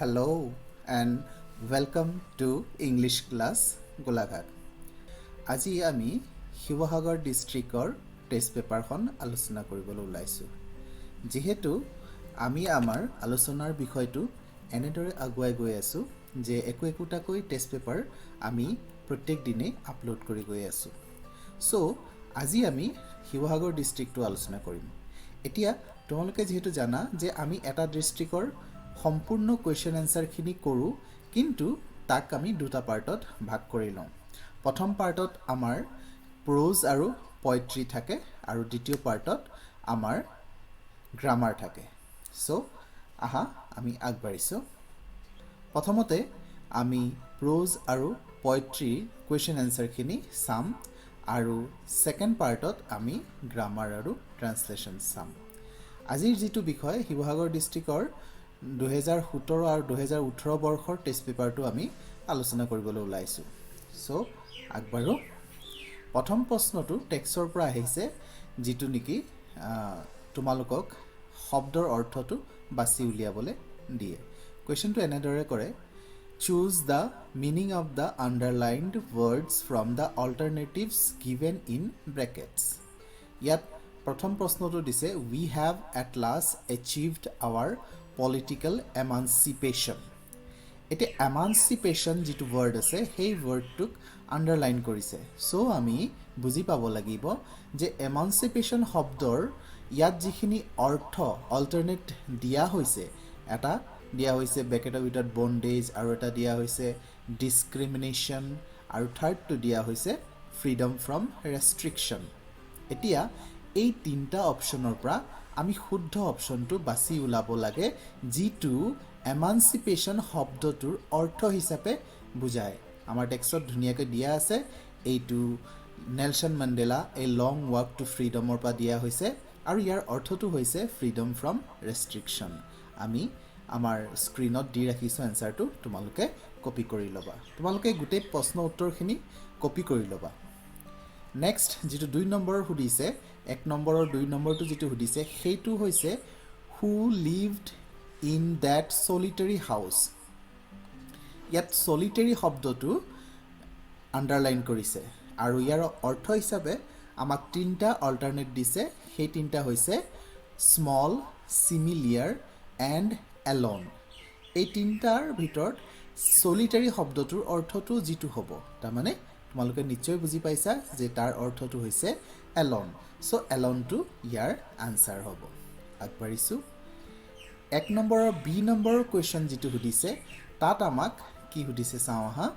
Hello and welcome to English class Golaghat. আজি আমি শিৱসাগৰ ডিষ্ট্ৰিক্টৰ টেষ্ট পেপাৰখন আলোচনা কৰিবলৈ ওলাইছোঁ। যেহেতু আমি আমাৰ আলোচনাৰ বিষয়টো এনেদৰে আগুৱাই গৈ আছোঁ যে একোটাকৈ টেষ্ট পেপাৰ আমি প্ৰত্যেক দিনে আপলোড কৰি গৈ আছোঁ। সো আজি আমি শিৱসাগৰ ডিষ্ট্ৰিক্টটো আলোচনা কৰিম। এতিয়া তোমালোকে যেহেতু জানা যে আমি এটা ডিষ্ট্ৰিক্টৰ সম্পূৰ্ণ কোৱেশ্চন এনসাৰখিনি কৰোঁ, কিন্তু তাক আমি দুটা পাৰ্টত ভাগ কৰি লওঁ। প্ৰথম পাৰ্টত আমাৰ প্ৰোজ আৰু পয়েট্ৰি থাকে আৰু দ্বিতীয় পাৰ্টত আমাৰ গ্ৰামাৰ থাকে। সো আহা আমি আগবাঢ়িছোঁ। প্ৰথমতে আমি প্ৰোজ আৰু পয়েট্ৰি কোৱেশ্চন এনসাৰখিনি চাম আৰু সেকেন্ড পাৰ্টত আমি গ্ৰামাৰ আৰু ট্ৰান্সলেশ্যন চাম। আজিৰ যিটো বিষয় শিৱসাগৰ ডিষ্ট্ৰিক্টৰ 2017 আৰু 2018 বৰ্ষৰ টেষ্ট পেপাৰটো আমি আলোচনা কৰিবলৈ ওলাইছোঁ। সো আগবাঢ়ো। প্ৰথম প্ৰশ্নটো টেক্সটৰ পৰা আহিছে, যিটো নেকি তোমালোকক শব্দৰ অৰ্থটো বাছি উলিয়াবলৈ দিয়ে। কুৱেশ্যনটো এনেদৰে কৰে, choose the meaning of the underlined words from the alternatives given in brackets. ইয়াত প্ৰথম প্ৰশ্নটো দিছে, we have at last achieved our political emancipation. এতিয়া এমানচিপেশ্যন যিটো ৱৰ্ড আছে সেই ৱৰ্ডটোক আণ্ডাৰলাইন কৰিছে। সো আমি বুজি পাব লাগিব যে এমানচিপেশ্যন শব্দৰ ইয়াত যিখিনি অৰ্থ অল্টাৰনেট দিয়া হৈছে, এটা দিয়া হৈছে ব্ৰেকেটৰ ভিতৰত বণ্ডেজ, আৰু এটা দিয়া হৈছে ডিছক্ৰিমিনেশ্যন, আৰু থাৰ্ডটো দিয়া হৈছে ফ্ৰীডম ফ্ৰম ৰেষ্ট্ৰিকশ্যন। এতিয়া এই তিনিটা অপশ্যনৰ পৰা আমি শুদ্ধ অপশ্যনটো বাছি ওলাব লাগে, যিটো এমানচিপেশ্যন শব্দটোৰ অৰ্থ হিচাপে বুজায়। আমাৰ টেক্সটত ধুনীয়াকৈ দিয়া আছে, এইটো Nelson Mandela a long walk to ফ্ৰীডমৰ পৰা দিয়া হৈছে, আৰু ইয়াৰ অৰ্থটো হৈছে ফ্ৰীডম ফ্ৰম ৰেষ্ট্ৰিকশ্যন। আমি আমাৰ স্ক্ৰীনত দি ৰাখিছোঁ এনচাৰটো, তোমালোকে কপি কৰি ল'বা। তোমালোকে গোটেই প্ৰশ্ন উত্তৰখিনি কপি কৰি ল'বা। নেক্সট যিটো 2 নম্বৰৰ সুধিছে, 1 নম্বৰৰ 2 নম্বৰটো যিটো সুধিছে সেইটো হৈছে who lived in that solitary house. ইয়াত চলিটাৰী শব্দটো আণ্ডাৰলাইন কৰিছে, আৰু ইয়াৰ অৰ্থ হিচাপে আমাক তিনিটা অল্টাৰনেট দিছে। সেই তিনিটা হৈছে স্মল, চিমিলিয়াৰ এণ্ড এলন। এই তিনিটাৰ ভিতৰত চলিটাৰী শব্দটোৰ অৰ্থটো যিটো হ'ব, তাৰমানে তোমালোকে নিশ্চয় বুজি পাইছা যে তাৰ অৰ্থটো হৈছে এলন। সো এলনটো ইয়াৰ আনচাৰ হ'ব। আগবাঢ়িছোঁ। 1 নম্বৰৰ বি নম্বৰৰ কুৱেশ্যন যিটো সুধিছে, তাত আমাক কি সুধিছে চাওঁ আহা।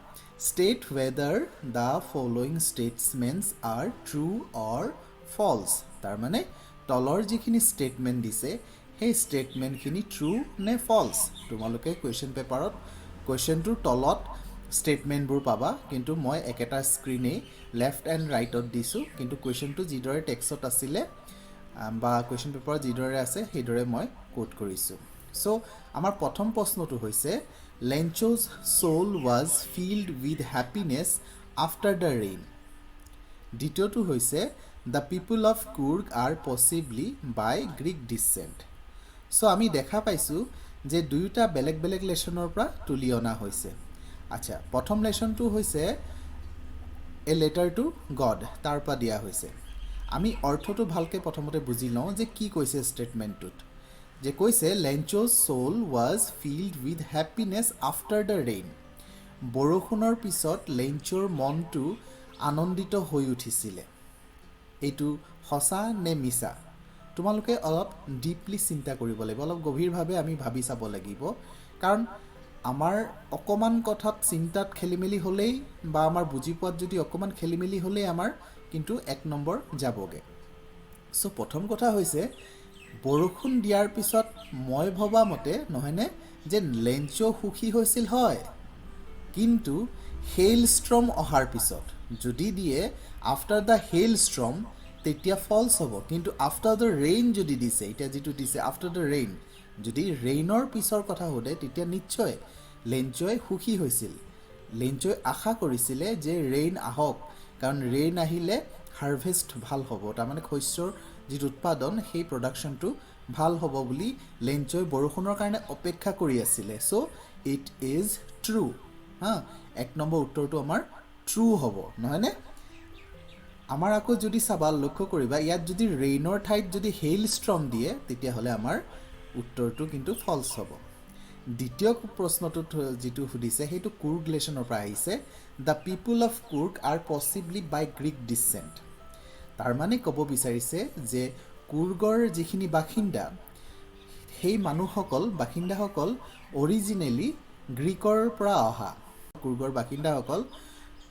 State whether the following statements are true or false. তাৰমানে তলৰ যিখিনি ষ্টেটমেণ্ট দিছে সেই ষ্টেটমেণ্টখিনি ট্ৰু নে ফলছ। তোমালোকে কুৱেশ্যন পেপাৰত কুৱেশ্যনটোৰ তলত ষ্টেটমেণ্টবোৰ পাবা, কিন্তু মই একেটা স্ক্ৰীনেই লেফ্ট এণ্ড ৰাইটত দিছোঁ, কিন্তু কুৱেশ্যনটো যিদৰে টেক্সটত আছিলে বা কুৱেশ্যন পেপাৰত যিদৰে আছে সেইদৰে মই কোট কৰিছোঁ। সো আমাৰ প্ৰথম প্ৰশ্নটো হৈছে Lencho's soul was filled with happiness after the rain. দ্বিতীয়টো হৈছে the people of Coorg are possibly by Greek descent. So আমি দেখা পাইছোঁ যে দুয়োটা বেলেগ বেলেগ লেশ্যনৰ পৰা তুলি অনা হৈছে। আচ্ছা, প্ৰথম লেশ্যনটো হৈছে এ লেটাৰ টু গড, তাৰ পৰা দিয়া হৈছে। আমি অৰ্থটো ভালকৈ প্ৰথমতে বুজি লওঁ যে কি কৈছে ষ্টেটমেণ্টটোত। যে কৈছে Lencho's soul was filled with happiness after the rain. বৰষুণৰ পিছত লেঞ্চ'ৰ মনটো আনন্দিত হৈ উঠিছিলে। এইটো সঁচা নে মিছা? তোমালোকে অলপ ডিপলি চিন্তা কৰিব লাগিব, অলপ গভীৰভাৱে আমি ভাবি চাব লাগিব। কাৰণ আমাৰ অকণমান কথাত চিন্তাত খেলিমেলি হ'লেই বা আমাৰ বুজি পোৱাত যদি অকণমান খেলিমেলি হ'লেই আমাৰ কিন্তু 1 নম্বৰ যাবগৈ। সো প্ৰথম কথা হৈছে বৰষুণ দিয়াৰ পিছত মই ভবা মতে নহয়নে যে লেঞ্চ' সুখী হৈছিল, হয়, কিন্তু হেইল ষ্ট্ৰম অহাৰ পিছত যদি দিয়ে আফটাৰ দ্য হেইল ষ্ট্ৰম তেতিয়া ফলছ হ'ব। কিন্তু আফটাৰ দ্য ৰেইন যদি দিছে, এতিয়া যিটো দিছে আফটাৰ দ্য ৰেইন, যদি ৰেইনৰ পিছৰ কথা সোধে তেতিয়া নিশ্চয় লেঞ্চই সুখী হৈছিল। লেঞ্চই আশা কৰিছিলে যে ৰেইন আহক, কাৰণ ৰেইন আহিলে হাৰ্ভেষ্ট ভাল হ'ব, তাৰমানে শস্যৰ যিটো উৎপাদন সেই প্ৰডাকশ্যনটো ভাল হ'ব বুলি লেঞ্চই বৰষুণৰ কাৰণে অপেক্ষা কৰি আছিলে সো ইট ইজ ট্ৰু হা এক নম্বৰ উত্তৰটো আমাৰ ট্ৰু হ'ব নহয়নে আমাৰ আকৌ যদি চাবা লক্ষ্য কৰিবা ইয়াত যদি ৰেইনৰ ঠাইত যদি হেইল ষ্টৰ্ম দিয়ে তেতিয়াহ'লে আমাৰ উত্তৰটো কিন্তু ফলছ হ'ব দ্বিতীয় প্ৰশ্নটোত যেটো সুধিছে হেতু কুৰ্গ লেচনৰ পৰা আহিছে the people of Coorg are possibly by Greek descent তাৰ মানে ক'ব বিচাৰিছে যে কুৰ্গৰ যিখিনি বাসিন্দা সেই মানুহসকল বাসিন্দাসকল অৰিজিনেলি গ্ৰীকৰ পৰা অহা কুৰ্গৰ বাসিন্দাসকল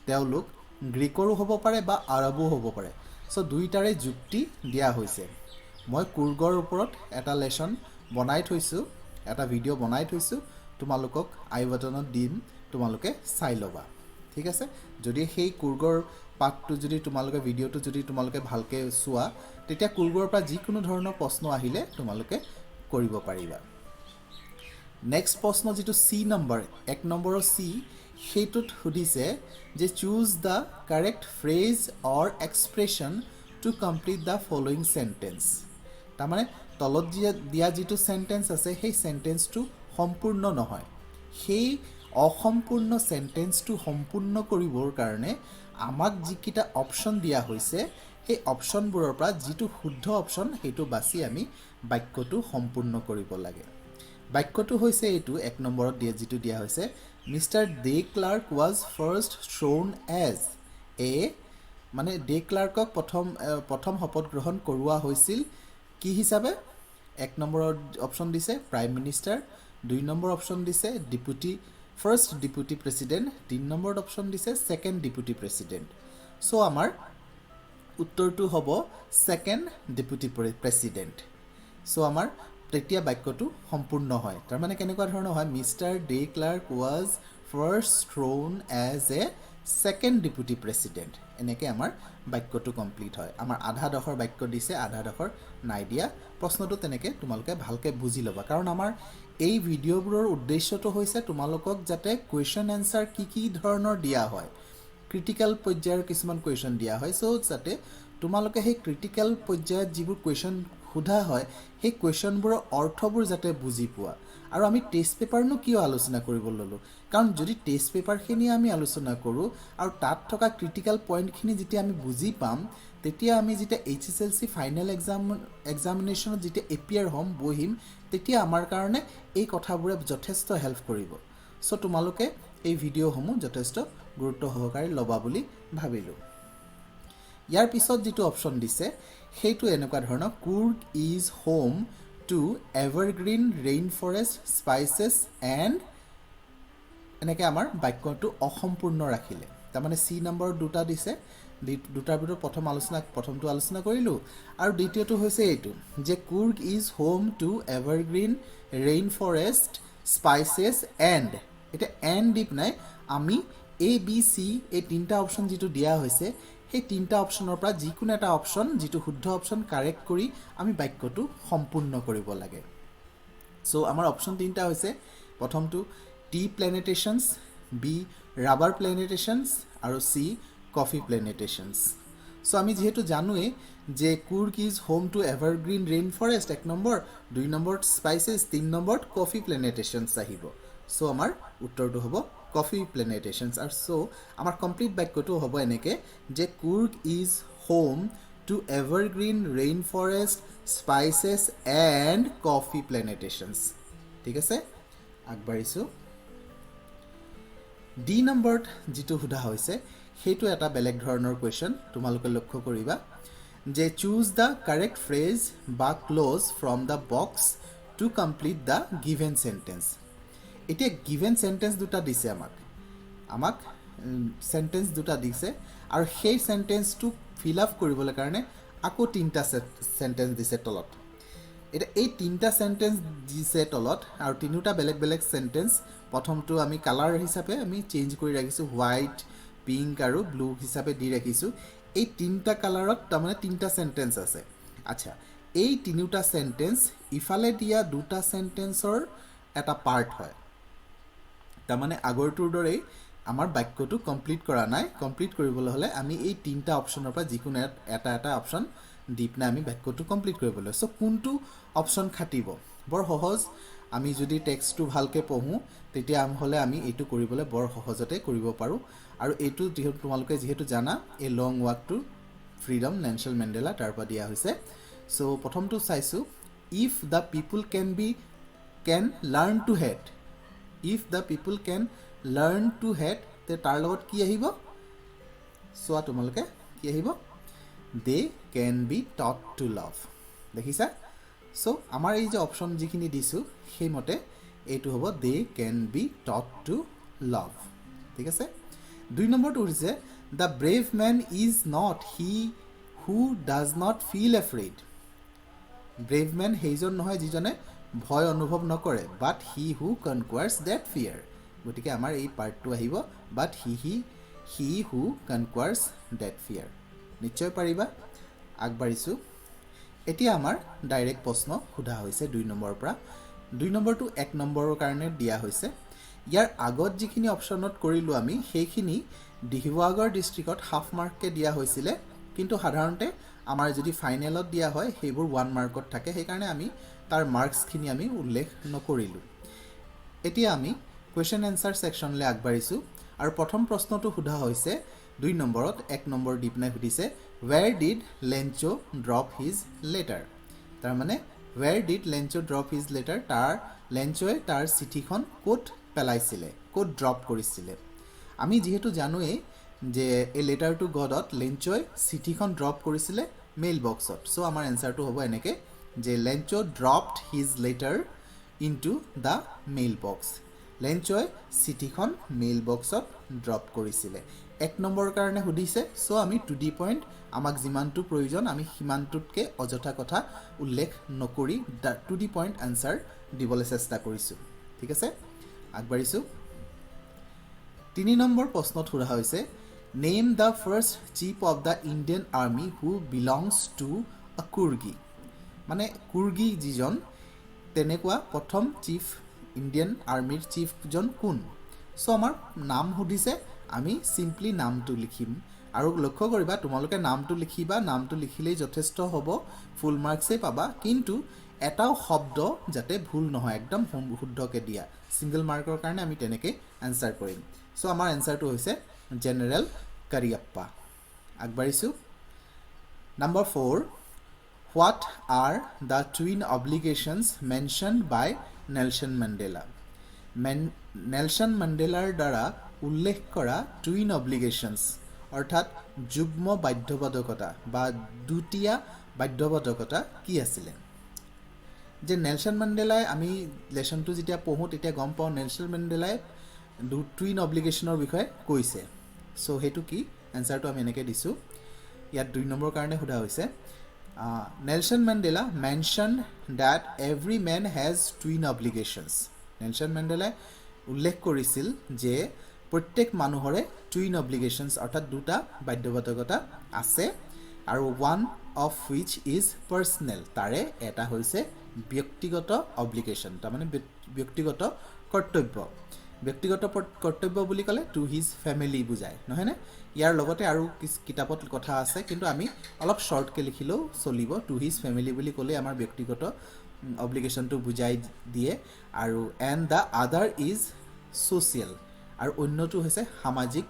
তেওঁলোক গ্ৰীকৰো হ'ব পাৰে বা আৰবো হ'ব পাৰে সো দুইটাৰে যুক্তি দিয়া হৈছে মই কুৰ্গৰ ওপৰত এটা লেসন বনাই থৈছো এটা ভিডিঅ' বনাই থৈছো তোমালোকক আই বাটনত দিম তোমালোকে চাই ল'বা ঠিক আছে যদি সেই কুৰ্গৰ পাঠটো যদি তোমালোকে ভিডিঅ'টো যদি তোমালোকে ভালকে চোৱা তেতিয়া কুৰ্গৰ পৰা যিকোনো ধৰণৰ প্ৰশ্ন আহিলে তোমালোকে কৰিব পাৰিবা নেক্সট প্ৰশ্ন যেটো সি নম্বৰ এক নম্বৰৰ সি হেতুত সুধিছে যে choose the correct phrase or expression to complete the following sentence তাৰ মানে তলত দিয়া যেটো সেন্টেন্স আছে সেই সেন্টেন্সটো সম্পূৰ্ণ নহয় সেই অসম্পূৰ্ণ সেন্টেন্সটো সম্পূৰ্ণ কৰিবৰ কাৰণে আমাক যিকিটা অপচন দিয়া হৈছে সেই অপচনবোৰৰ পৰা যেটো শুদ্ধ অপচন হেতু বাছি আমি বাক্যটো সম্পূৰ্ণ কৰিব লাগে বাক্যটো হৈছে এটো এক নম্বৰত দিয়া যেটো দিয়া হৈছে Mister de Klerk was first thrown as a মানে ডে ক্লাৰ্কক প্ৰথম শপত গ্ৰহণ কৰোৱা হৈছিল কি হিচাপে এক নম্বৰৰ অপচন দিছে প্ৰাইম মিনিষ্টাৰ দুই নম্বৰ অপচন দিছে ডেপুটি ফাৰ্স্ট ডেপুটি প্ৰেসিডেন্ট তিন নম্বৰত অপচন দিছে সেকেন্ড ডেপুটি প্ৰেসিডেন্ট সো আমাৰ উত্তৰটো হ'ব সেকেন্ড ডেপুটি প্ৰেসিডেন্ট সো আমাৰ তৃতীয় বাক্যটো সম্পূৰ্ণ হয় তাৰ মানে কেনেকুৱা ধৰণৰ হয় Mister de Klerk was first thrown as a second deputy president এনেকে আমাৰ বাক্যটো কমপ্লিট হয় আমাৰ আধা দখৰ বাক্য দিছে আধা দখৰ নাই দিয়া প্ৰশ্নটো তেনেকে তোমালোকে ভালকে বুজি লবা কাৰণ আমাৰ এই ভিডিঅ'বোৰৰ উদ্দেশ্যটো হৈছে তোমালোকক যাতে কোৱেশ্চন আনসাৰ কি ধৰণৰ দিয়া হয় ক্ৰিটিক্যাল পৰ্যায়ৰ কিছুমান কোৱেশ্চন দিয়া হয় সো যাতে তোমালোকে সেই ক্ৰিটিক্যাল পৰ্যায়ত যিবোৰ কোৱেশ্চন সুধা হয় সেই কোৱেশ্চনবোৰৰ অৰ্থবোৰ যাতে বুজি পোৱা আৰু আমি টেষ্ট পেপাৰনো কিয় আলোচনা কৰিব ললো কাৰণ যদি টেষ্ট পেপাৰখিনি আমি আলোচনা কৰো আৰু তাত থকা ক্ৰিটিক্যাল পইণ্টখিনি যেতিয়া আমি বুজি পাম তেতিয়া আমি যেতিয়া এইচএসএলসি ফাইনেল এক্সামিনেশনত যেতিয়া এপিয়াৰ হ'ম বহিম তেতিয়া আমাৰ কাৰণে এই কথাবোৰে যথেষ্ট হেল্প কৰিব সো তোমালোকে এই ভিডিঅ'সমূহ যথেষ্ট গুৰুত্ব সহকাৰে লবা বুলি ভাবিলো ইয়াৰ পিছত যেটো অপচন দিছে হেতু এনেকুৱা ধৰণৰ Coorg is home to evergreen rain forest spices and এনেকে আমাৰ বাক্যটো অসম্পূৰ্ণ ৰাখিলে তাৰ মানে সি নম্বৰ দুটা দিছে দুটাৰ ভিতৰত প্ৰথমটো আলোচনা কৰিলো আৰু দ্বিতীয়টো হৈছে এইটো যে Coorg is home to evergreen rain forest spices and এটা এণ্ড ডিপ নাই আমি এ বি সি এই তিনটা অপচন যেটো দিয়া হৈছে সেই তিনটা অপচনৰ পৰা যিকোনো এটা অপচন যেটো শুদ্ধ অপচন কাৰেক্ট কৰি আমি বাক্যটো সম্পূৰ্ণ কৰিব লাগে সো আমাৰ অপচন তিনটা হৈছে প্ৰথমটো tea plantations B rubber plantations আৰু সি কফি প্ল্যানেটেশনস সো আমি যেহেতু জানোৱে যে Coorg is home to evergreen rain forest এক নম্বৰ দুই নম্বৰত স্পাইচেছ তিন নম্বৰত কফি প্ল্যানেটেশনস আহিব সো আমাৰ উত্তৰটো হ'ব কফি প্ল্যানেটেশনস আৰু সো আমাৰ কমপ্লিট বাক্যটো হ'ব এনেকে যে Coorg is home to evergreen rain forest spices and coffee plantations ঠিক আছে আগবাঢ়িছো ডি নম্বৰত যেটো সুধা হৈছে হেতু এটা বেলেগ ধৰণৰ কোৱেশ্চন তোমালোকে লক্ষ্য কৰিবা যে চুজ দা কাৰেক্ট ফ্ৰেজ বা clause from the box to complete the given sentence এতিয়া গিভেন সেন্টেন্স দুটা দিছে আমাক সেন্টেন্স দুটা দিছে আৰু সেই সেন্টেন্সটো ফিল আপ কৰিবলৈ কাৰণে আকৌ তিনটা সেন্টেন্স দিছে তলত এটা এই তিনটা সেন্টেন্স দিছে তলত আৰু তিনিটা বেলেগ সেন্টেন্স প্ৰথমটো আমি কালাৰ হিচাপে আমি চেঞ্জ কৰি ৰাখিছো হোৱাইট পিংক আৰু ব্লু হিচাপে দি ৰাখিছো এই তিনটা কালাৰত তাৰমানে তিনটা সেন্টেন্স আছে আচ্ছা এই তিনিটা সেন্টেন্স ইফালে দিয়া দুটা সেন্টেন্সৰ এটা পাৰ্ট হয় তাৰমানে আগৰটোৰ দৰে আমাৰ বাক্যটো কমপ্লিট কৰা নাই কমপ্লিট কৰিবলৈ হলে আমি এই তিনটা অপচনৰ পৰা যিকোনো এটা অপচন দি পিনে আমি বাক্যটো কমপ্লিট কৰিবলৈ সো কোনটো অপচন খাটিব বৰ সহজ আমি যদি টেক্সটটো ভালকৈ পঢ়োঁ তেতিয়া হ'লে আমি এইটো কৰিবলৈ বৰ সহজতে কৰিব পাৰোঁ আৰু এইটো তোমালোকে যিহেতু জানা এই লং ৱাকটো ফ্ৰীডম নেলছন মেণ্ডেলা তাৰ পৰা দিয়া হৈছে সো প্ৰথমটো চাইছোঁ if the people can learn to hate if the people can learn to hate তে তাৰ লগত কি আহিব সোৱা তোমালোকে কি আহিব they can be taught to love দেখিছা সো আমাৰ এই যে অপচন যিখিনি দিছোঁ সেইমতে এইটো হ'ব they can be taught to love ঠিক আছে 2 নম্বৰটো হৈছে the brave man is not he who does not feel afraid brave man সেইজন নহয় যিজনে ভয় অনুভৱ নকৰে but he who conquers that fear গতিকে আমাৰ এই পাৰ্টটো আহিব but he who conquers that fear নিশ্চয় পাৰিবা আগবাঢ়িছো এতিয়া আমাৰ ডাইৰেক্ট প্ৰশ্ন সোধা হৈছে 2 নম্বৰৰ পৰা 2 নম্বৰটো 1 নম্বৰৰ কাৰণে দিয়া হৈছে ইয়াৰ আগত যিখিনি অপচনত কৰিলো আমি সেইখিনি ডিহিৱাগৰ ডিস্ট্ৰিক্টত হাফ মাৰ্ককে দিয়া হৈছিল কিন্তু সাধাৰণতে আমাৰ যদি ফাইনেলত দিয়া হয় সেইবোৰ 1 মাৰ্কত থাকে সেই কাৰণে আমি তাৰ মাৰ্কসখিনি আমি উল্লেখ নকৰিলো এতিয়া আমি কোৱেশ্চন এনসাৰ সেকশনলৈ আগবাঢ়িছো আৰু প্ৰথম প্ৰশ্নটো সোধা হৈছে 2 নম্বৰত 1 নম্বৰ দি পিনে সুধিছে where did Lencho drop his letter তাৰ মানে where did Lencho drop his letter তাৰ লেঞ্চোৱে তাৰ চিঠিখন ক'ত পেলাইছিলে ক'ত ড্ৰপ কৰিছিলে আমি যেহেতু জানোৱে যে এই লেটাৰটো গডত লেঞ্চোৱে চিঠিখন ড্ৰপ কৰিছিলে মেইল বক্সত সো আমাৰ এনসাৰটো হ'ব এনেকে যে Lencho dropped his letter into the mail box লেঞ্চোৱে চিঠিখন মেইল বক্সত ড্ৰপ কৰিছিলে 1 নম্বৰৰ কাৰণে সুধিছে সো আমি টু দি পইণ্ট আমাক যিমানটো প্ৰয়োজন আমি সিমানটোতকে অযথা কথা উল্লেখ নকৰি টু দি পইণ্ট আনসাৰ দিবলৈ চেষ্টা কৰিছো ঠিক আছে আগবাঢ়িছো 3 নম্বৰ প্ৰশ্নত সোধা হৈছে name the first chief of the Indian army who belongs to a Coorgi মানে কুৰ্গী যিজন তেনেকুৱা প্ৰথম চিফ ইণ্ডিয়ান আৰ্মিৰ চিফজন কোন সো আমাৰ নাম সুধিছে আমি সিম্পলি নামটো লিখিম আৰু লক্ষ্য কৰিবা তোমালোকে নামটো লিখিবা নামটো লিখিলেই যথেষ্ট হ'ব ফুল মাৰ্কসে পাবা কিন্তু এটাও শব্দ যাতে ভুল নহয় একদম শুদ্ধকে দিয়া সিঙ্গল মাৰ্কৰ কাৰণে আমি তেনেকৈ আনসাৰ কৰিম সো আমাৰ আনসাৰটো হৈছে জেনাৰেল কাৰিয়াপ্পা আগবাঢ়িছো number 4 What are the twin obligations mentioned by Nelson Mandela? Nelson Mandelaৰ দ্বাৰা উল্লেখ কৰা twin obligations অৰ্থাৎ যুগ্ম বাধ্যবাধকতা বা দুটিয়া বাধ্যবাধকতা কি আছিল যে নেলসন মেণ্ডেলাই আমি লেসনটো যেতিয়া পঢ়ো তেতিয়া গম পাওঁ নেলসন মেণ্ডেলাই টুইন অব্লিগেশনৰ বিষয়ে কৈছে সো হেতু কি আনসাৰটো আমি এনেকৈ দিছো ইয়াত 2 নম্বৰ কাৰণে সোধা হৈছে Nelson Mandela mentioned that every man has twin obligations. Nelson Mandela উল্লেখ কৰিছিল যে প্ৰত্যেক মানুহৰে twin obligations অৰ্থাৎ দুটা বাধ্যবাধকতা আছে আৰু one of which is personal তাৰে এটা হৈছে ব্যক্তিগত obligation তাৰ মানে ব্যক্তিগত কৰ্তব্য বুলি ক'লে to his family বুজায় নহয় নে ইয়াৰ লগতে আৰু কিতাপত কথা আছে কিন্তু আমি অলপ শৰ্টকে লিখিলেও চলিব to his family বুলি ক'লে আমাৰ ব্যক্তিগত অব্লিগেশনটো বুজাই দিয়ে আৰু and the other is social আৰু অন্যটো হৈছে সামাজিক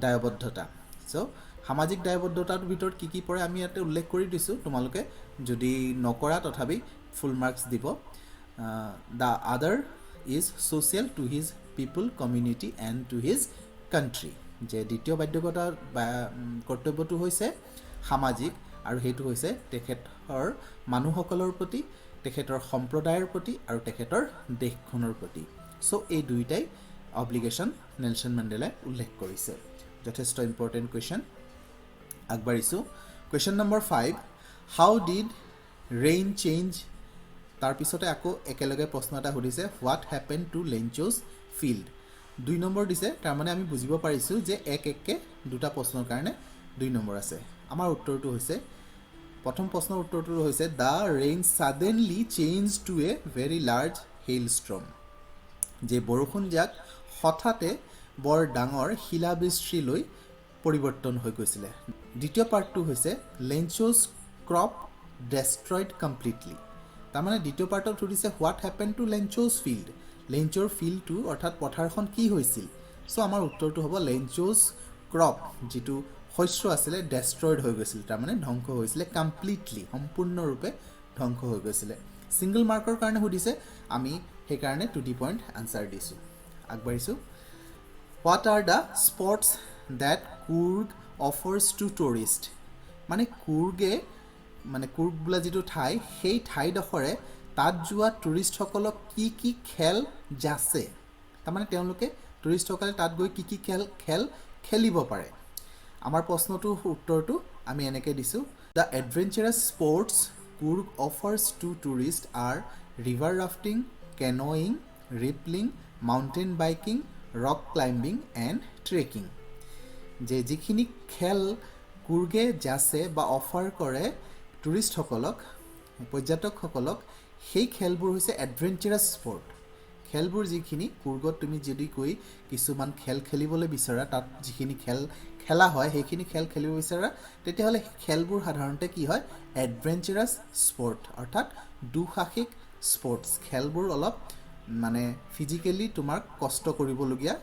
দায়বদ্ধতা সো সামাজিক দায়বদ্ধতাৰ ভিতৰত কি পৰে আমি ইয়াতে উল্লেখ কৰি দিছো তোমালোকে যদি নকৰা তথাপি ফুল মাৰ্কস দিব the other is social to his people community and to his country যে দ্বিতীয় বাধ্যবাধকতা কৰ্তব্যটো হৈছে সামাজিক আৰু হেতু হৈছে তেখেতৰ মানুহসকলৰ প্ৰতি তেখেতৰ সম্প্ৰদায়ৰ প্ৰতি আৰু তেখেতৰ দেশখনৰ প্ৰতি সো এই দুইটাই অব্লিগেশন নেলসন মেণ্ডেলাই উল্লেখ কৰিছে যথেষ্ট ইম্পৰ্টেন্ট কোৱেশ্চন আগবাঢ়িছো question number 5 how did rain change তাৰ পিছতে আকৌ একেলগে প্ৰশ্ন এটা সুধিছে what happen to Lencho's field 2 নম্বৰ দিছে তাৰ মানে আমি বুজিব পাৰিছো যে এককে দুটা প্ৰশ্নৰ কাৰণে 2 নম্বৰ আছে আমাৰ উত্তৰটো হৈছে প্ৰথম প্ৰশ্নৰ উত্তৰটো হৈছে the rain suddenly change to a very large hailstorm যে বৰষুণ জাক হঠাতে বৰ ডাঙৰ শিলাবৃষ্টিলৈ পৰিৱৰ্তন হৈ গৈছিল দ্বিতীয় পাৰ্টটো হৈছে লেঞ্চোজ crop destroyed completely. তাৰমানে দ্বিতীয় পাৰ্টত সুধিছে what happen two Lencho's field, লেঞ্চোৰ ফিল্ডটো অৰ্থাৎ পথাৰখন কি হৈছিল। চ' আমাৰ উত্তৰটো হ'ব লেঞ্চোজ ক্ৰপ যিটো শস্য আছিলে ডেষ্ট্ৰইড হৈ গৈছিল, তাৰমানে ধ্বংস হৈছিলে কমপ্লিটলি, সম্পূৰ্ণৰূপে ধ্বংস হৈ গৈছিলে। ছিংগল মাৰ্কৰ কাৰণে সুধিছে, আমি সেইকাৰণে 2D পইণ্ট আনচাৰ দিছোঁ। আগবাঢ়িছোঁ। What are the spots that Coorg offers to tourist, মানে কুৰ্গে মানে কুৰ্গ বোলা যিটো ঠাই, সেই ঠাইডোখৰে তাত যোৱা টুৰিষ্টসকলক কি কি খেল যাচে, তাৰমানে তেওঁলোকে টুৰিষ্টসকলে তাত গৈ কি কি খেল খেলিব পাৰে। আমাৰ প্ৰশ্নটোৰ উত্তৰটো আমি এনেকৈ দিছোঁ, the adventurous sports Coorg offers to tourist are river rafting, canoeing, rappelling, mountain biking, rock climbing and trekking. যে যিখিনি খেল কুৰ্গে যাচে বা অফাৰ কৰে টুৰিষ্টসকলক, পৰ্যটকসকলক, সেই খেলবোৰ হৈছে এডভেঞ্চাৰাছ স্পৰ্ট। খেলবোৰ যিখিনি কুৰ্গত তুমি যদি গৈ কিছুমান খেল খেলিবলৈ বিচৰা, তাত যিখিনি খেলা হয় সেইখিনি খেল খেলিব বিচৰা, তেতিয়াহ'লে খেলবোৰ সাধাৰণতে কি হয় এডভেঞ্চাৰাছ স্পৰ্ট, অৰ্থাৎ দুঃসাহসিক স্পৰ্টছ। খেলবোৰ অলপ মানে ফিজিকেলি তোমাক কষ্ট কৰিবলগীয়া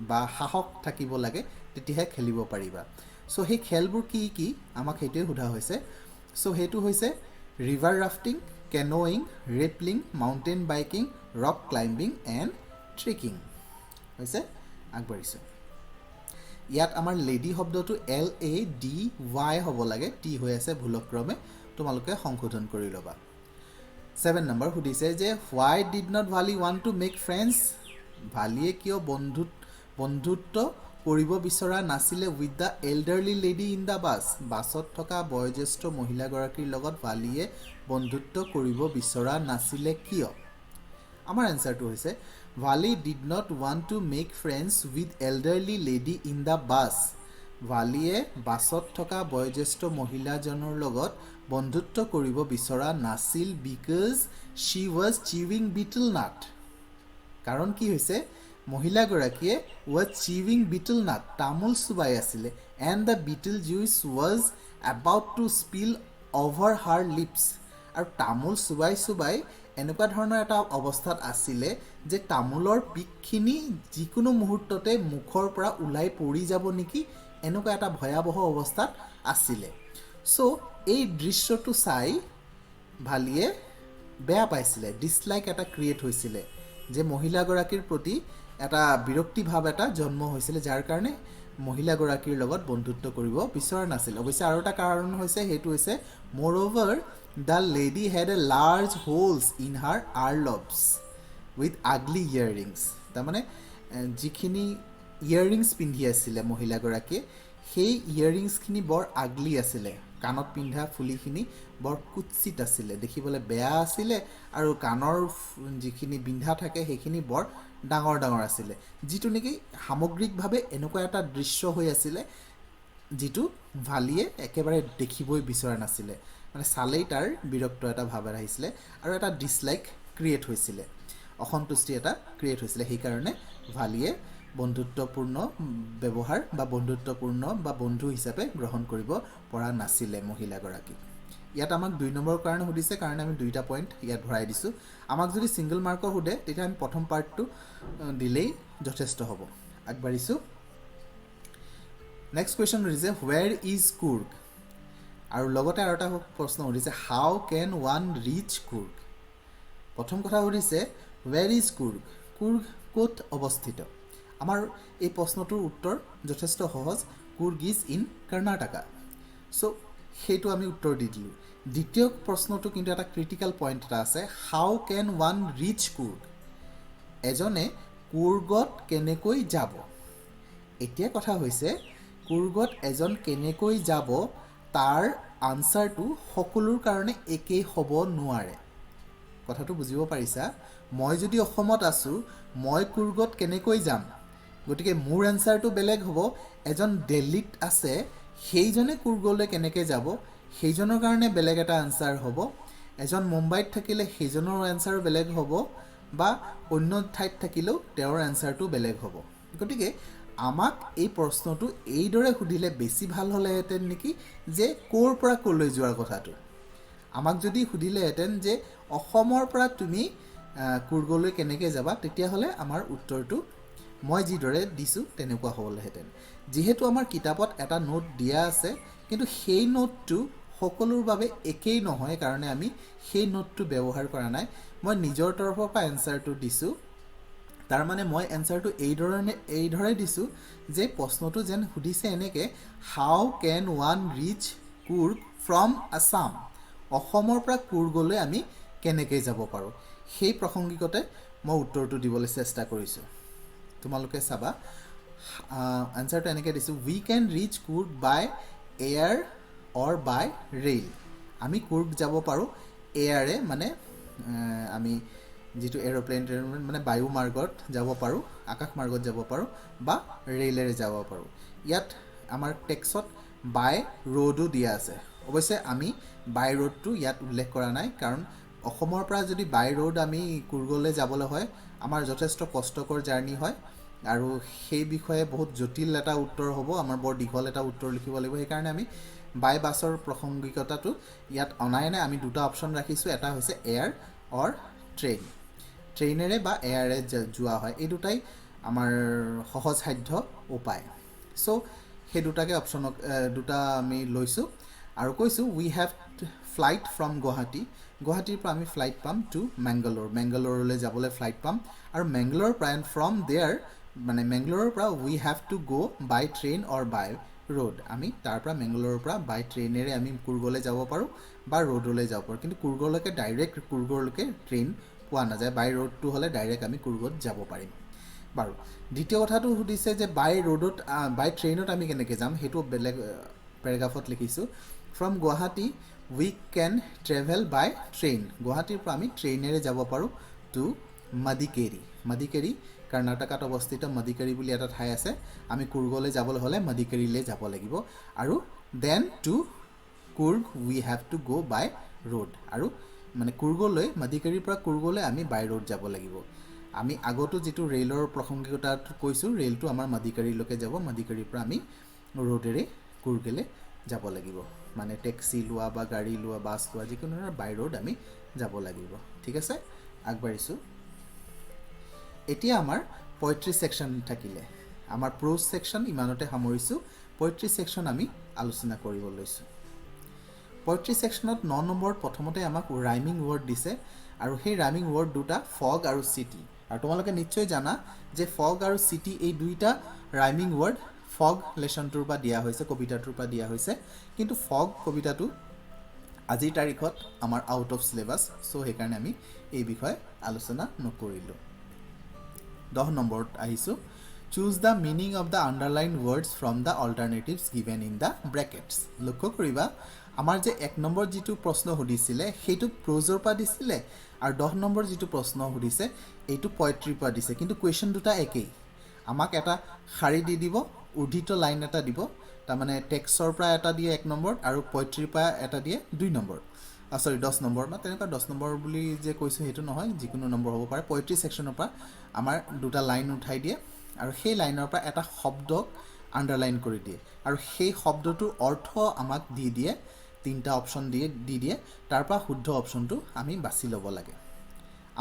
বা সাহস থাকিব লাগে, তেতিয়াহে খেলিব পাৰিবা। চ' সেই খেলবোৰ কি কি আমাক সেইটোৱে সোধা হৈছে। চ' সেইটো হৈছে river rafting, canoeing, rappelling, mountain biking, rock climbing and trekking হৈছে। আগবাঢ়িছোঁ। ইয়াত আমাৰ লেডি শব্দটো LADY হ'ব লাগে, টি হৈ আছে ভুলক্ৰমে, তোমালোকে সংশোধন কৰি ল'বা। 7 নম্বৰ সুধিছে যে why did not Valli want to make friends, ভালিয়ে কিয় বন্ধুত্ব কৰিব বিচৰা নাছিলে with the elderly lady in the bus, বাছত থকা বয়োজ্যেষ্ঠ মহিলাগৰাকীৰ লগত ভালিয়ে বন্ধুত্ব কৰিব বিচৰা নাছিলে কিয়। আমাৰ এনচাৰটো হৈছে Valli did not want to make friends with elderly lady in the bus, ভালিয়ে বাছত থকা বয়োজ্যেষ্ঠ মহিলাজনৰ লগত বন্ধুত্ব কৰিব বিচৰা নাছিল because she was chewing betel nut. কাৰণ কি হৈছে মহিলাগৰাকীয়ে ৱাজ চিউইং বিটল নাট, তামোল চুবাই আছিলে, and the betel juice was about to spill over her lips, আৰু তামোল চুবাই এনেকুৱা ধৰণৰ এটা অৱস্থাত আছিলে যে তামোলৰ পিকখিনি যিকোনো মুহূৰ্ততে মুখৰ পৰা ওলাই পৰি যাব নেকি, এনেকুৱা এটা ভয়াৱহ অৱস্থাত আছিলে। চ' এই দৃশ্যটো চাই ভালিয়ে বেয়া পাইছিলে, ডিছলাইক এটা ক্ৰিয়েট হৈছিলে, যে মহিলাগৰাকীৰ প্ৰতি এটা বিৰক্তিভাৱ এটা জন্ম হৈছিলে, যাৰ কাৰণে মহিলাগৰাকীৰ লগত বন্ধুত্ব কৰিব বিচৰা নাছিল। অৱশ্যে আৰু এটা কাৰণ হৈছে, সেইটো হৈছে মোৰ over the lady had a large holes in her earlobes with ugly earrings, তাৰমানে যিখিনি ইয়াৰৰিংছ পিন্ধি আছিলে মহিলাগৰাকীয়ে, সেই ইয়াৰৰিংছখিনি বৰ আগলি আছিলে, কাণত পিন্ধা ফুলিখিনি বৰ কুৎচিত আছিলে, দেখিবলৈ বেয়া আছিলে, আৰু কাণৰ যিখিনি বিন্ধা থাকে সেইখিনি বৰ ডাঙৰ ডাঙৰ আছিলে, যিটো নেকি সামগ্ৰিকভাৱে এনেকুৱা এটা দৃশ্য হৈ আছিলে যিটো ভালিয়ে একেবাৰে দেখিবই বিচৰা নাছিলে। মানে চালেই তাৰ বিৰক্ত এটা ভাৱ আহিছিলে আৰু এটা ডিছলাইক ক্ৰিয়েট হৈছিলে, অসন্তুষ্টি এটা ক্ৰিয়েট হৈছিলে। সেইকাৰণে ভালিয়ে বন্ধুত্বপূৰ্ণ ব্যৱহাৰ বা বন্ধুত্বপূৰ্ণ বা বন্ধু হিচাপে গ্ৰহণ কৰিব পৰা নাছিলে মহিলাগৰাকীক। ইয়াত আমাক 2 নম্বৰৰ কাৰণে সুধিছে, কাৰণে আমি 2টা পইণ্ট ইয়াত ভৰাই দিছোঁ। আমাক যদি ছিংগল মাৰ্কৰ সোধে তেতিয়া আমি প্ৰথম পাৰ্টটো দিলেই যথেষ্ট হ'ব। আগবাঢ়িছোঁ। নেক্সট কুৱেশ্যন সুধিছে হুৱেৰ ইজ কুৰ্গ, আৰু লগতে আৰু এটা প্ৰশ্ন সুধিছে how can one reach Coorg. প্ৰথম কথা সুধিছে হুৱেৰ ইজ কুৰ্গ, কুৰ্গ ক'ত অৱস্থিত। আমাৰ এই প্ৰশ্নটোৰ উত্তৰ যথেষ্ট সহজ, কুৰ্গ ইজ ইন কৰ্ণাটকা। চ' সেইটো আমি উত্তৰ দি দিলোঁ। দ্বিতীয় প্ৰশ্নটো কিন্তু এটা ক্ৰিটিকেল পইণ্ট এটা আছে, how can one reach Coorg, এজনে কুৰ্গত কেনেকৈ যাব। এতিয়া কথা হৈছে কুৰ্গত এজন কেনেকৈ যাব, তাৰ আনচাৰটো সকলোৰ কাৰণে একেই হ'ব নোৱাৰে। কথাটো বুজিব পাৰিছা। মই যদি অসমত আছোঁ, মই কুৰ্গত কেনেকৈ যাম, গতিকে মোৰ এনচাৰটো বেলেগ হ'ব। এজন দিল্লীত আছে, সেইজনে কুৰ্গলৈ কেনেকৈ যাব, সেইজনৰ কাৰণে বেলেগ এটা আনচাৰ হ'ব। এজন মুম্বাইত থাকিলে সেইজনৰ এনচাৰো বেলেগ হ'ব, বা অন্য ঠাইত থাকিলেও তেওঁৰ এনচাৰটো বেলেগ হ'ব। গতিকে আমাক এই প্ৰশ্নটো এইদৰে সুধিলে বেছি ভাল হ'লেহেঁতেন নেকি যে ক'ৰ পৰা ক'লৈ যোৱাৰ কথাটো আমাক যদি সুধিলেহেঁতেন যে অসমৰ পৰা তুমি কুৰ্গলৈ কেনেকৈ যাবা তেতিয়াহ'লে আমাৰ উত্তৰটো মই যিদৰে দিছোঁ তেনেকুৱা হ'লহেঁতেন যিহেতু আমাৰ কিতাপত এটা নোট দিয়া আছে কিন্তু সেই নোটটো সকলোৰ বাবে একেই নহয় কাৰণে আমি সেই নোটটো ব্যৱহাৰ কৰা নাই মই নিজৰ তৰফৰ পৰা এনচাৰটো দিছোঁ তাৰ মানে মই এনচাৰটো এইদৰে দিছোঁ যে প্ৰশ্নটো যেন সুধিছে এনেকৈ how can one reach Coorg from Assam অসমৰ পৰা কুৰ্গলৈ আমি কেনেকৈ যাব পাৰোঁ সেই প্ৰসংগিকতে মই উত্তৰটো দিবলৈ চেষ্টা কৰিছোঁ তোমালোকে চাবা আনচাৰটো এনেকৈ দিছোঁ we can reach Coorg by air or by rail আমি কুৰ্গ যাব পাৰোঁ এয়াৰে মানে আমি যিটো এৰোপ্লেন মানে বায়ু মাৰ্গত যাব পাৰোঁ আকাশ মাৰ্গত যাব পাৰোঁ বা ৰেলেৰে যাব পাৰোঁ ইয়াত আমাৰ টেক্সট বাই ৰোডো দিয়া আছে অৱশ্যে আমি বাই ৰোডটো ইয়াত উল্লেখ কৰা নাই কাৰণ অসমৰ পৰা যদি বাই ৰোড আমি কুৰ্গলৈ যাবলৈ হয় আমাৰ যথেষ্ট কষ্টকৰ জাৰ্ণি হয় আৰু সেই বিষয়ে বহুত জটিল এটা উত্তৰ হ'ব আমাৰ বৰ দীঘল এটা উত্তৰ লিখিব লাগিব সেইকাৰণে আমি বাই বাছৰ প্ৰসংগিকতাটো ইয়াত অনাই নাই আমি দুটা অপশ্যন ৰাখিছোঁ এটা হৈছে এয়াৰ অৰ ট্ৰেইনেৰে বা এয়াৰে যোৱা হয় এই দুটাই আমাৰ সহজসাধ্য উপায় চ' সেই দুটাকে অপশ্যনক দুটা আমি লৈছোঁ আৰু কৈছোঁ উই হেভ ফ্লাইট ফ্ৰম গুৱাহাটীৰ পৰা আমি ফ্লাইট পাম টু মেংগালোৰলৈ যাবলৈ ফ্লাইট পাম আৰু মেংগালোৰৰ পৰা এণ্ড ফ্ৰম দেয়াৰ মানে মেংগালোৰৰ পৰা উই have to go' by train or by road আমি তাৰ পৰা মেংগালোৰৰ পৰা বাই ট্ৰেইনেৰে আমি কুৰ্গলৈ যাব পাৰোঁ বা ৰোডলৈ যাব পাৰোঁ কিন্তু কুৰ্গলৈকে ডাইৰেক্ট কুৰ্গলৈকে ট্ৰেইন পোৱা নাযায় বাই ৰোডটো হ'লে ডাইৰেক্ট আমি কুৰ্গত যাব পাৰিম বাৰু দ্বিতীয় কথাটো সুধিছে যে বাই ট্ৰেইনত আমি কেনেকৈ যাম সেইটো বেলেগ পেৰাগ্ৰাফত লিখিছোঁ from Guwahati we can travel by train গুৱাহাটীৰ পৰা আমি ট্ৰেইনেৰে যাব পাৰোঁ টু মদিকেৰি কৰ্ণাটকাত অৱস্থিত মদিকেৰি বুলি এটা ঠাই আছে আমি কুৰ্গলৈ যাবলৈ হ'লে মদিকেৰিলৈ যাব লাগিব আৰু then to Coorg we have to go' by road আৰু মানে কুৰ্গলৈ মদিকেৰিৰ পৰা কুৰ্গলৈ আমি বাই ৰোড যাব লাগিব আমি আগতো যিটো ৰেলৰ প্ৰসংগিকতাত কৈছোঁ ৰেলটো আমাৰ মদিকেৰিলৈকে যাব মদিকেৰিৰ পৰা আমি ৰোডেৰে কুৰ্গলৈ যাব লাগিব মানে টেক্সি লোৱা বা গাড়ী লোৱা বাছ লোৱা যিকোনো ধৰণৰ বাই ৰোড আমি যাব লাগিব ঠিক আছে আগবাঢ়িছোঁ এতিয়া আমাৰ পয়েট্ৰি ছেকশ্যন থাকিলে আমাৰ প্ৰ'জ ছেকশ্যন ইমানতে সামৰিছোঁ পয়েট্ৰি ছেকশ্যন আমি আলোচনা কৰিব লৈছোঁ পয়েট্ৰি ছেকশ্যনত 9 নম্বৰত প্ৰথমতে আমাক ৰাইমিং ৱৰ্ড দিছে আৰু সেই ৰাইমিং ৱৰ্ড দুটা ফগ আৰু চিটি আৰু তোমালোকে নিশ্চয় জানা যে ফগ আৰু চিটি এই দুইটা ৰাইমিং ৱৰ্ড ফগ লেশ্যনটোৰ পৰা দিয়া হৈছে কবিতাটোৰ পৰা দিয়া হৈছে কিন্তু ফগ কবিতাটো আজিৰ তাৰিখত আমাৰ আউট অফ চিলেবাছ চ' সেইকাৰণে আমি এই বিষয়ে আলোচনা নকৰিলোঁ 10 নম্বৰত আহিছোঁ choose the meaning of the underline words from the alternatives given in the brackets লক্ষ্য কৰিবা আমাৰ যে 1 নম্বৰ যিটো প্ৰশ্ন সুধিছিলে সেইটো প্ৰ'জৰ পৰা দিছিলে আৰু 10 নম্বৰ যিটো প্ৰশ্ন সুধিছে এইটো পয়েট্ৰিৰ পৰা দিছে কিন্তু কুৱেশ্যন দুটা একেই আমাক এটা শাৰী দি দিব উৰ্ধিত লাইন এটা দিব তাৰমানে টেক্সটৰ পৰা এটা দিয়ে 1 নম্বৰ আৰু পয়েট্ৰিৰ পৰা এটা দিয়ে 2 নম্বৰ 10 নম্বৰ বা তেনেকুৱা 10 নম্বৰ বুলি যে কৈছোঁ সেইটো নহয় যিকোনো নম্বৰ হ'ব পাৰে পয়েট্ৰি ছেকশ্যনৰ পৰা আমাৰ দুটা লাইন উঠাই দিয়ে আৰু সেই লাইনৰ পৰা এটা শব্দক আণ্ডাৰলাইন কৰি দিয়ে আৰু সেই শব্দটোৰ অৰ্থ আমাক দি দিয়ে 3টা অপশ্যন দি দিয়ে তাৰ পৰা শুদ্ধ অপশ্যনটো আমি বাছি ল'ব লাগে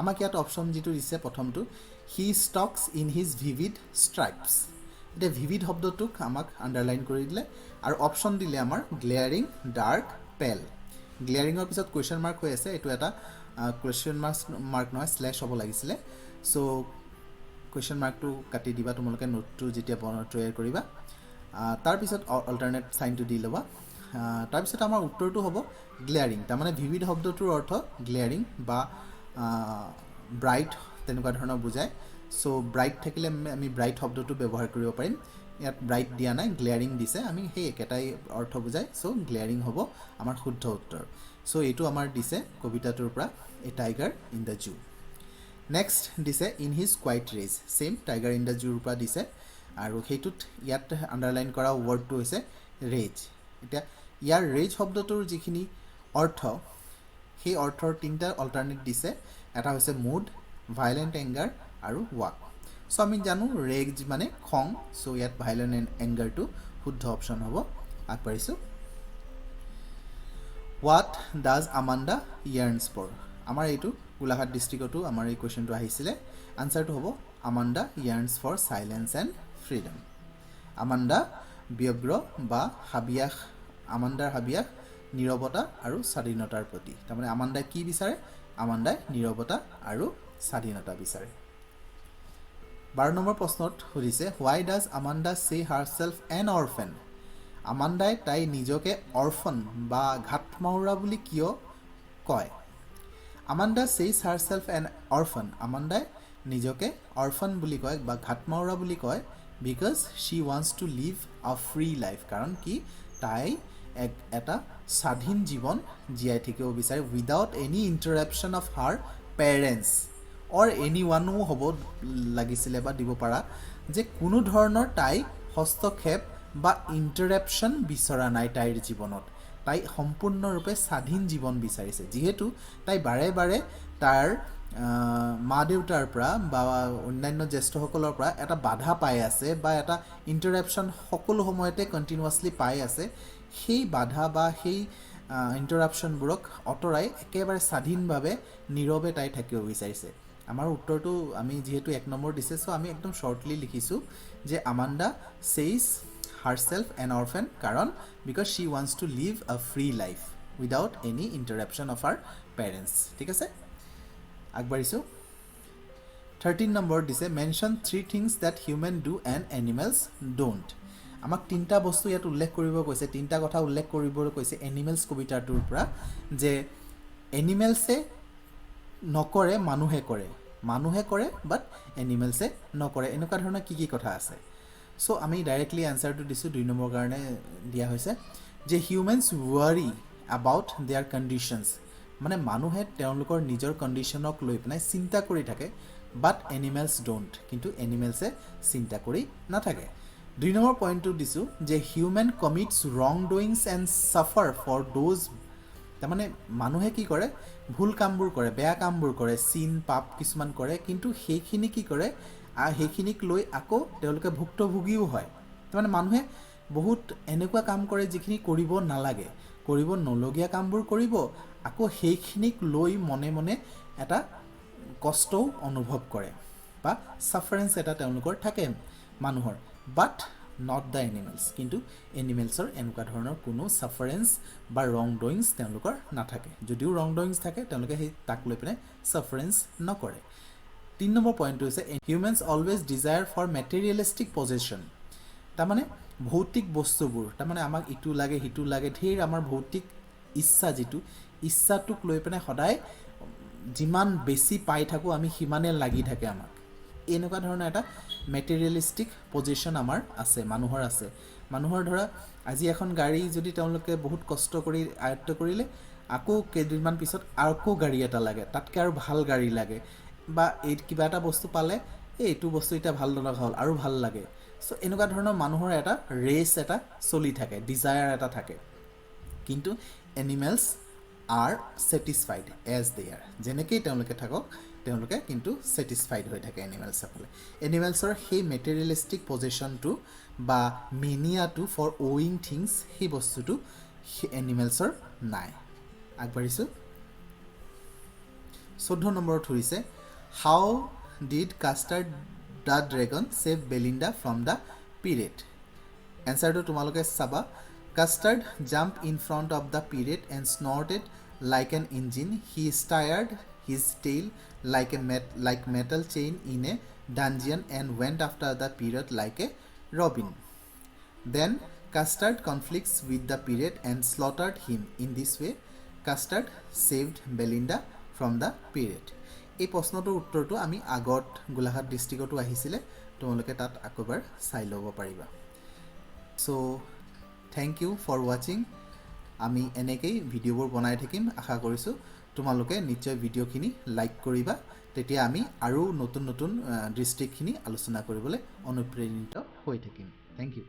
আমাক ইয়াত অপশ্যন যিটো দিছে প্ৰথমটো হি ষ্টকছ ইন হিজ ভিভিড ষ্ট্ৰাইপছ এতিয়া ভিভিড শব্দটোক আমাক আণ্ডাৰলাইন কৰি দিলে আৰু অপশ্যন দিলে আমাৰ গ্লেয়াৰিং ডাৰ্ক পেল গ্লেয়াৰিঙৰ পিছত কুৱেশ্যন মাৰ্ক হৈ আছে এইটো এটা কুৱেশ্যন মাৰ্ক নহয় স্লেছ হ'ব লাগিছিলে চ' কুৱেশ্যন মাৰ্কটো কাটি দিবা তোমালোকে নোটটো যেতিয়া তৈয়াৰ কৰিবা তাৰপিছত অল্টাৰনেট চাইনটো দি ল'বা তাৰপিছত আমাৰ উত্তৰটো হ'ব গ্লেয়াৰিং তাৰমানে ভিভিড শব্দটোৰ অৰ্থ গ্লেয়াৰিং বা ব্ৰাইট তেনেকুৱা ধৰণৰ বুজায় চ' ব্ৰাইট থাকিলে আমি ব্ৰাইট শব্দটো ব্যৱহাৰ কৰিব পাৰিম ইয়াত ব্ৰাইট দিয়া নাই গ্লেয়াৰিং দিছে আমি সেই একেটাই অৰ্থ বুজায় চ' গ্লেয়াৰিং হ'ব আমাৰ শুদ্ধ উত্তৰ চ' এইটো আমাৰ দিছে কবিতাটোৰ পৰা a tiger in the zoo next দিছে in his quiet rage same tiger in the জুৰ পৰা দিছে আৰু সেইটোত ইয়াত আণ্ডাৰলাইন কৰা ৱৰ্ডটো হৈছে ৰেজ এতিয়া ইয়াৰ ৰেজ শব্দটোৰ যিখিনি অৰ্থ সেই অৰ্থৰ 3টা অল্টাৰনেট দিছে এটা হৈছে মুড ভাইলেণ্ট এংগাৰ আৰু ৱাক সো আমি জানো ৰেজ মানে খং সো ইয়াত ভাইলেন্ট এণ্ড এংগাৰটো শুদ্ধ অপশ্যন হ'ব আগবাঢ়িছোঁ what does Amanda yearns for আমাৰ এইটো গোলাঘাট ডিষ্ট্ৰিক্টতো আমাৰ এই কুৱেশ্যনটো আহিছিলে আনচাৰটো হ'ব Amanda yearns for silence and freedom Amanda ব্যগ্ৰ বা হাবিয়াস আমাণ্ডাৰ হাবিয়াস নীৰৱতা আৰু স্বাধীনতাৰ প্ৰতি তাৰমানে আমাণ্ডাই কি বিচাৰে আমাণ্ডাই নীৰৱতা আৰু স্বাধীনতা বিচাৰে 12 নম্বৰ প্ৰশ্নত সুধিছে হোৱাই ডাজ আমাণ্ডা সে হাৰছেল্ফ এন অৰফেন আমাণ্ডাই তাই নিজকে অৰফন বা ঘাটমাউৰা বুলি কিয় কয় আমাণ্ডা সেজ হাৰছেল্ফ এন অৰফন আমাণ্ডাই নিজকে অৰফন বুলি কয় বা ঘাটমাউৰা বুলি কয় because she wants to live a free life কাৰণ কি তাই এটা স্বাধীন জীৱন জীয়াই থাকিব বিচাৰে without any interruption of her parents or any one হ'ব লাগিছিলে বা দিব পাৰা যে কোনো ধৰণৰ তাই হস্তক্ষেপ বা ইণ্টাৰাপশ্যন বিচৰা নাই তাইৰ জীৱনত তাই সম্পূৰ্ণৰূপে স্বাধীন জীৱন বিচাৰিছে যিহেতু তাই বাৰে বাৰে তাৰ মা দেউতাৰ পৰা বা অন্যান্য জ্যেষ্ঠসকলৰ পৰা এটা বাধা পাই আছে বা এটা ইণ্টাৰাপশ্যন সকলো সময়তে কণ্টিনিউৱাছলি পাই আছে সেই বাধা বা সেই ইণ্টাৰাপশ্যনবোৰক অঁতৰাই একেবাৰে স্বাধীনভাৱে নীৰৱে তাই থাকিব বিচাৰিছে আমাৰ উত্তৰটো আমি যিহেতু 1 নম্বৰ দিছে সো আমি একদম শৰ্টলি লিখিছোঁ যে Amanda says herself an orphan কাৰণ because she wants to live a free life without any interruption of her parents ঠিক আছে আগবাঢ়িছোঁ 13 নম্বৰ দিছে mention 3 things that human do and animals don't আমাক 3টা বস্তু ইয়াত উল্লেখ কৰিব কৈছে 3টা কথা উল্লেখ কৰিবলৈ কৈছে এনিমেলছ কবিতাটোৰ পৰা যে এনিমেলছে নকৰে মানুহে কৰে বাট এনিমেলছে নকৰে এনেকুৱা ধৰণৰ কি কথা আছে সো আমি ডাইৰেক্টলি আনসাৰটো দিছোঁ 2 নম্বৰ কাৰণে দিয়া হৈছে যে humans worry about their conditions মানে মানুহে তেওঁলোকৰ নিজৰ কণ্ডিশ্যনক লৈ পেলাই চিন্তা কৰি থাকে বাট এনিমেলছ ডোণ্ট কিন্তু এনিমেলছে চিন্তা কৰি নাথাকে 2 নম্বৰ পইণ্টটো দিছোঁ যে হিউমেন কমিটছ ৰং ডুইংছ এণ্ড ছাফাৰ ফৰ দোজ তাৰমানে মানুহে কি কৰে ভুল কামবোৰ কৰে বেয়া কামবোৰ কৰে চিন পাপ কিছুমান কৰে কিন্তু সেইখিনি কি কৰে সেইখিনিক লৈ আকৌ তেওঁলোকে ভুক্তভোগীও হয় তাৰমানে মানুহে বহুত এনেকুৱা কাম কৰে যিখিনি কৰিব নালাগে কৰিব নলগীয়া কামবোৰ কৰিব আকৌ সেইখিনিক লৈ মনে মনে এটা কষ্টও অনুভৱ কৰে বা সাফাৰেন্স এটা তেওঁলোকৰ থাকে মানুহৰ বাট নট দ্য এনিমেলছ কিন্তু এনিমেলছৰ এনেকুৱা ধৰণৰ কোনো সাফাৰেন্স বা ৰং ডুইংছ তেওঁলোকৰ নাথাকে যদিও ৰং ডুইংছ থাকে তেওঁলোকে সেই তাক লৈ পিনে সাফাৰেন্স নকৰে 3 নম্বৰ পইণ্টটো হৈছে humans always desire for materialistic possession তাৰমানে ভৌতিক বস্তুবোৰ তাৰমানে আমাক ইটো লাগে সিটো লাগে ধেৰ আমাৰ ভৌতিক ইচ্ছা যিটো ইচ্ছাটোক লৈ পিনে সদায় যিমান বেছি পাই থাকোঁ আমি সিমানে লাগি থাকে আমাক এনেকুৱা ধৰণৰ এটা মেটেৰিয়েলিষ্টিক পজিশ্যন আমাৰ আছে মানুহৰ ধৰা আজি এখন গাড়ী যদি তেওঁলোকে বহুত কষ্ট কৰি আয়ত্ত কৰিলে আকৌ কেইদিনমান পিছত আকৌ গাড়ী এটা লাগে তাতকৈ আৰু ভাল গাড়ী লাগে বা এই কিবা এটা বস্তু পালে এইটো বস্তু এটা ভাল নলগা হ'ল আৰু ভাল লাগে সো এনেকুৱা ধৰণৰ মানুহৰ এটা ৰেচ এটা চলি থাকে ডিজায়াৰ এটা থাকে কিন্তু animals R satisfied age they R যেনেকেই তেওঁলোকে থাকক তেওঁলোকে কিন্তু ছেটিছফাইড হৈ থাকে এনিমেলছসকলে এনিমেলছৰ সেই মেটেৰিয়েলিষ্টিক পজিশ্যনটো বা মেনিয়াটো ফৰ ৱিং থিংছ সেই বস্তুটো এনিমেলছৰ নাই আগবাঢ়িছোঁ 14 নম্বৰত ধৰিছে how did Custard the dragon save Belinda from the pirate এনচাৰটো তোমালোকে চাবা Custard jump in front of the pirate and snorted like an engine he stared his tail like metal chain in a dungeon and went after the pirate like a robin. Then Custard conflicts with the pirate and slaughtered him. In this way, Custard saved Belinda from the pirate. এই প্ৰশ্নটোৰ উত্তৰটো আমি আগত গোলাঘাট ডিষ্ট্ৰিক্টতো আহিছিলে তোমালোকে তাত আকবাৰ চাই ল'ব পাৰিবা সো থ্যাংক ইউ ফৰ ৱাচিং আমি এনেকৈ ভিডিঅ'বোৰ বনাই থাকিম আশা কৰিছোঁ তোমালোকে নিশ্চয় ভিডিঅ'খিনি লাইক কৰিবা তেতিয়া আমি আৰু নতুন নতুন ডিষ্ট্ৰিক্টখিনি আলোচনা কৰিবলৈ অনুপ্ৰেৰিত হৈ থাকিম থ্যাংক ইউ